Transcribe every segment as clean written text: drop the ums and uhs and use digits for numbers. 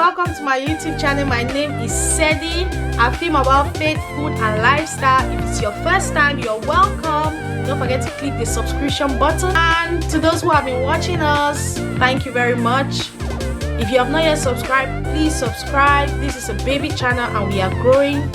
welcome to my YouTube channel. My name is Sedi. I film about faith, food and lifestyle. If it's your first time, you're welcome. Don't forget to click the subscription button. And to those who have been watching us, thank you very much. If you have not yet subscribed, please subscribe. This is a baby channel and we are growing.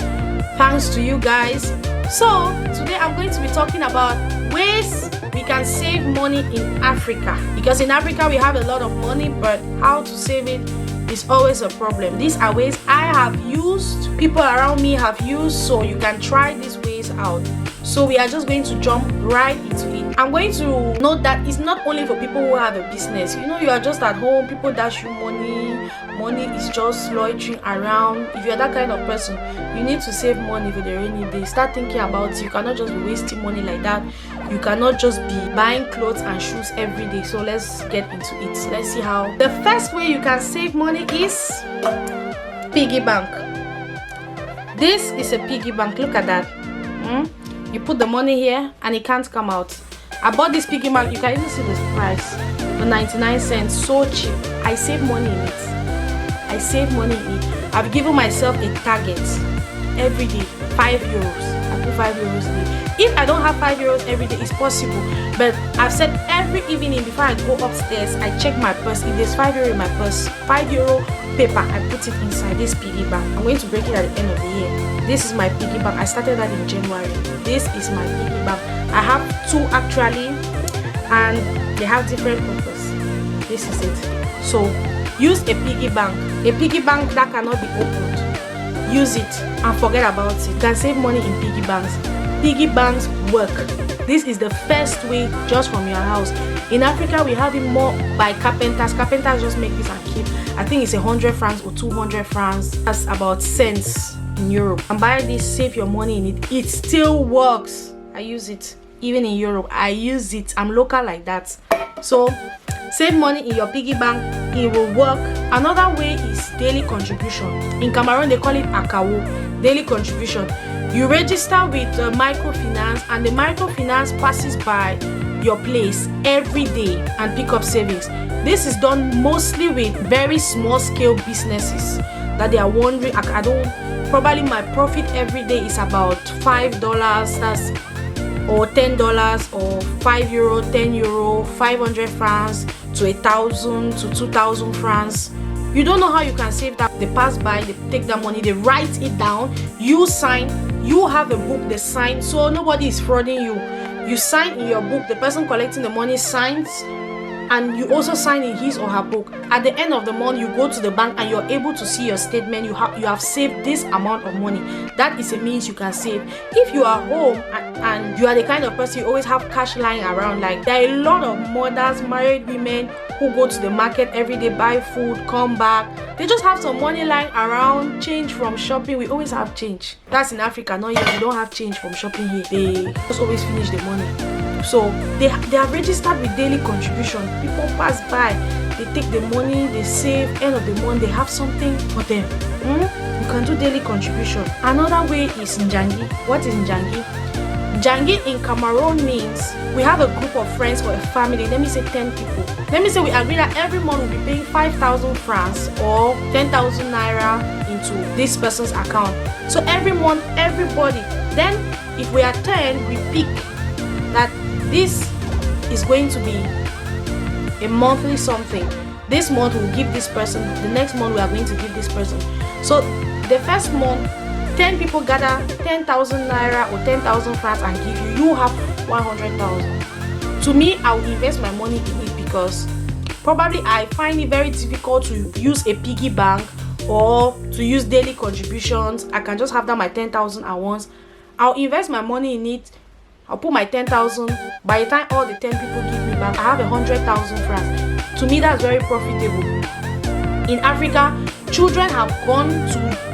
Thanks to you guys. So today I'm going to be talking about ways we can save money in Africa, because in Africa we have a lot of money, but how to save it is always a problem. These are ways I have used, people around me have used, so you can try these ways out. So we are just going to jump right into it. I'm going to note that it's not only for people who have a business. You know, you are just at home, people dash you money is just loitering around. If you're that kind of person, you need to save money for the rainy day. Start thinking about it. You cannot just be wasting money like that. You cannot just be buying clothes and shoes every day. So let's get into it. Let's see how. The first way you can save money is piggy bank. This is a piggy bank. Look at that. You put the money here and it can't come out. I bought this piggy bank. You can even see the price for 99 cents. So cheap. I save money in it. I save money in it. I've given myself a target every day, 5 euros. I put 5 euros a day. If I don't have 5 euros every day, it's possible. But I've said every evening before I go upstairs, I check my purse. If there's 5 euro in my purse, 5 euro paper, I put it inside this piggy bank. I'm going to break it at the end of the year. This is my piggy bank. I started that in January. This is my piggy bank. I have two actually, and they have different purpose. This is it. So use a piggy bank. A piggy bank that cannot be opened. Use it and forget about it. You can save money in piggy banks. Piggy banks work. This is the first way, just from your house. In Africa, we have it more by carpenters. Carpenters just make this and keep. I think it's 100 francs or 200 francs. That's about cents in Europe. And buy this, save your money in it. It still works. I use it. Even in Europe, I use it. I'm local like that. So save money in your piggy bank. It will work. Another way is daily contribution. In Cameroon, they call it akawo, daily contribution. You register with microfinance, and the microfinance passes by your place every day and pick up savings. This is done mostly with very small scale businesses that they are wondering, I don't, probably my profit every day is about $5, that's or $10 or 5 euro, 10 euro, 500 francs to 1,000 to 2,000 francs. You don't know how you can save that. They pass by, they take that money, they write it down, you sign, you have a book, they sign, so nobody is frauding you. You sign in your book, the person collecting the money signs, and you also sign in his or her book. At the end of the month, you go to the bank and you're able to see your statement. You have saved this amount of money. That is a means you can save. If you are home and you are the kind of person you always have cash lying around, like there are a lot of mothers, married women who go to the market every day, buy food, come back. They just have some money lying around, change from shopping. We always have change. That's in Africa, not here. We don't have change from shopping here. They just always finish the money. So they are registered with daily contribution. People pass by, they take the money, they save, end of the month they have something for them. You can do daily contribution. Another way is Njangi. What is Njangi? Njangi in Cameroon means we have a group of friends or a family, let me say 10 people. Let me say we agree that every month we'll be paying 5,000 francs or 10,000 naira into this person's account. So every month, everybody, then if we are 10, we pick that this is going to be a monthly something. This month we'll give this person, the next month we are going to give this person. So the first month, 10 people gather 10,000 naira or 10,000 francs and give you. You have 100,000. To me, I will invest my money in it because probably I find it very difficult to use a piggy bank or to use daily contributions. I can just have that my 10,000 at once. I'll invest my money in it. I'll put my 10,000. By the time all the 10 people give me back, I have 100,000 francs. To me, that's very profitable. In Africa, children have gone to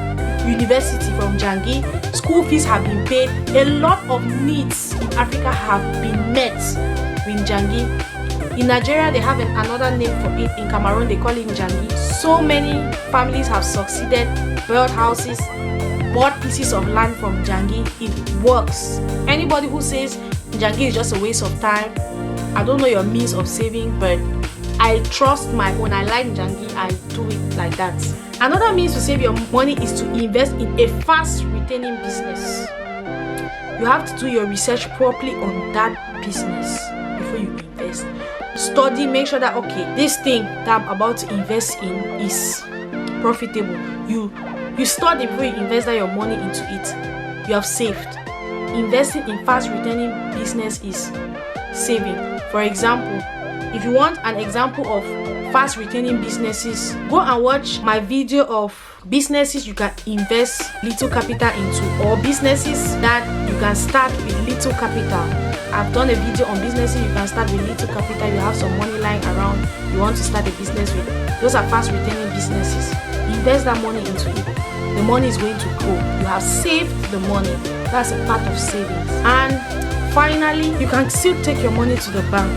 university from Njangi. School fees have been paid. A lot of needs in Africa have been met with Njangi. In Nigeria, they have another name for it. In Cameroon, they call it Njangi. So many families have succeeded, built houses, bought pieces of land from Njangi. It works. Anybody who says Njangi is just a waste of time, I don't know your means of saving, but I trust my own. I like Njangi. I do it like like that. Another means to save your money is to invest in a fast retaining business. You have to do your research properly on that business before you invest. Study, make sure that okay, this thing that I'm about to invest in is profitable. You study before you invest that your money into it. You have saved. Investing in fast retaining business is saving. For example, if you want an example of fast retaining businesses, go and watch my video of businesses you can invest little capital into, or businesses that you can start with little capital. I've done a video on businesses you can start with little capital. You have some money lying around, you want to start a business with. Those are fast retaining businesses. Invest that money into it. The money is going to grow. You have saved the money. That's a part of savings. And finally, you can still take your money to the bank.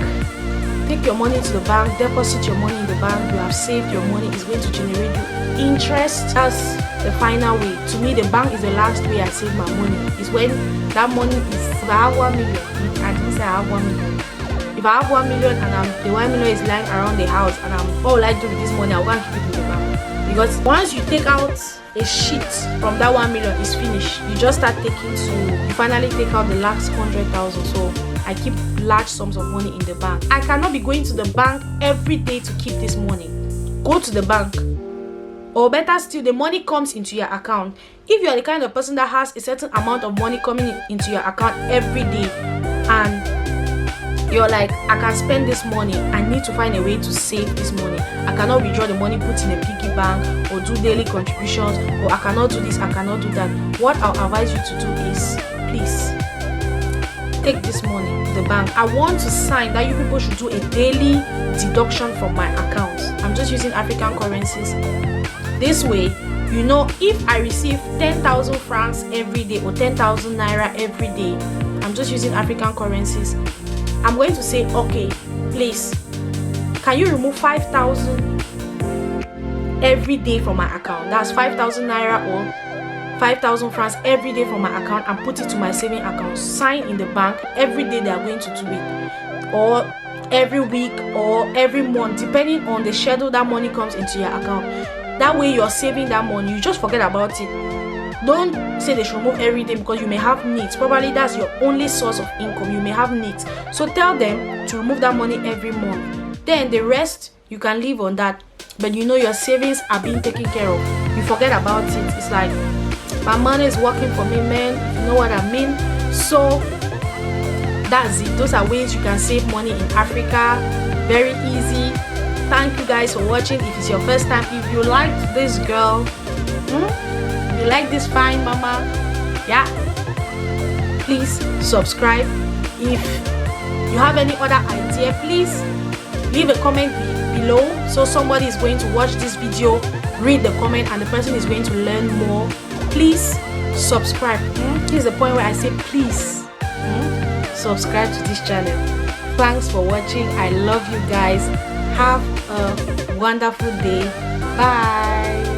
Take your money to the bank, deposit your money in the bank. You have saved your money. It's going to generate you interest. That's the final way. To me, the bank is the last way I save my money. It's when that money is, if I have 1 million, I didn't say I have 1 million. If I have 1 million and the 1 million is lying around the house and what will I do with this money? I want to keep it in the bank. Because once you take out a sheet from that 1 million, it's finished. You just start taking you finally take out the last 100,000. So I keep large sums of money in the bank. I cannot be going to the bank every day to keep this money. Go to the bank. Or better still, the money comes into your account. If you're the kind of person that has a certain amount of money coming into your account every day, and you're like, I can spend this money, I need to find a way to save this money. I cannot withdraw the money, put in a piggy bank, or do daily contributions, or I cannot do this, I cannot do that. What I'll advise you to do is, please, take this money to the bank. I want to sign that you people should do a daily deduction from my account. I'm just using African currencies. This way, you know, if I receive 10,000 francs every day or 10,000 naira every day, I'm just using African currencies. I'm going to say, okay, please, can you remove 5,000 every day from my account? That's 5,000 naira or 5,000 francs every day from my account and put it to my saving account. Sign in the bank. Every day they are going to do it, or every week or every month, depending on the schedule that money comes into your account. That way you're saving that money. You just forget about it. Don't say they should remove every day because you may have needs. Probably that's your only source of income. You may have needs. So tell them to remove that money every month. Then the rest, you can live on that. But you know your savings are being taken care of. You forget about it. It's like, my money is working for me, man. You know what I mean? So that's it. Those are ways you can save money in Africa. Very easy. Thank you guys for watching. If it's your first time, if you liked this girl, you like this fine mama, yeah, please subscribe. If you have any other idea, please leave a comment below, so somebody is going to watch this video, read the comment, and the person is going to learn more. Please subscribe. This is the point where I say please subscribe to this channel. Thanks for watching. I love you guys. Have a wonderful day. Bye.